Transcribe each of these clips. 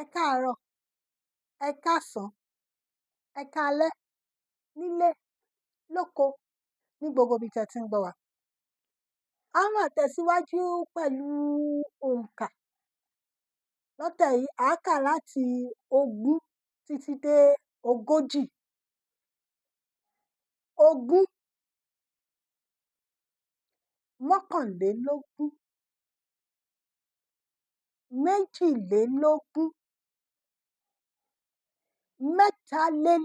Ẹ káàárọ̀, ẹ káàsán, ẹ káalẹ́ nílé, lóko, ní gbogbo ibi tí ẹ ti ń gbọ́ wa. A máa tẹ̀síwájú pẹ̀lú òǹkà. Lọ́tẹ̀ yìí, à á kà láti 20 títí dé 40. 20, 21, 22, 23, 24, 25,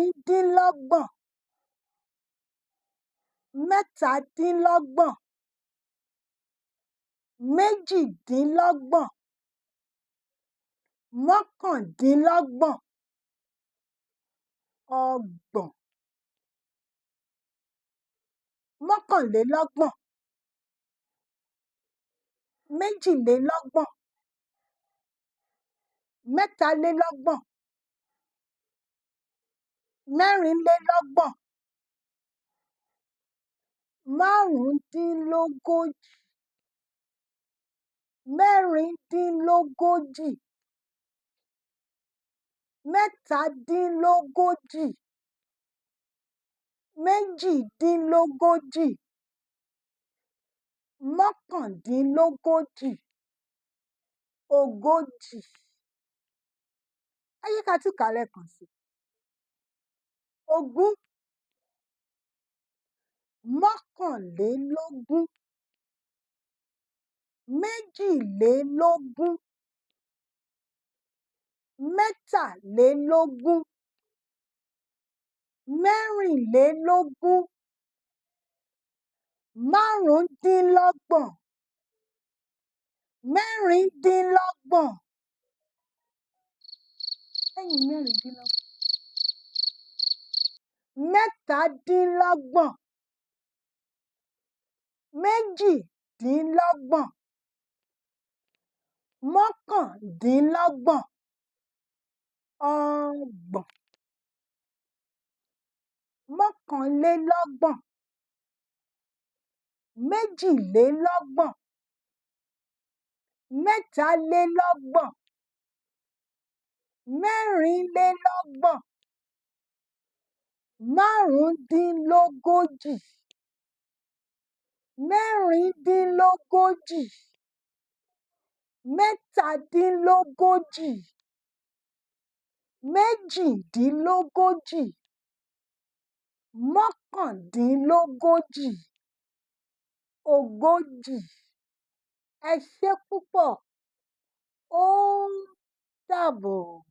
26, 27, 28, 29, 30, 31, 32, 33, 34, 35, 36, 37, 38, 39, 40. Ẹ jẹ́ ká tún kà á lẹ́ẹ̀kan sí. 20, 21, 22, 23, 24, 25, 26, lẹ́yìn mẹ́rìndínlọ́gbọ̀n, 27, 28, 29, 30, 31, 32, 33, 34, 35, 36, 37, 38, 39, 40. Ẹ ṣé púpọ̀. Ó dàbọ̀.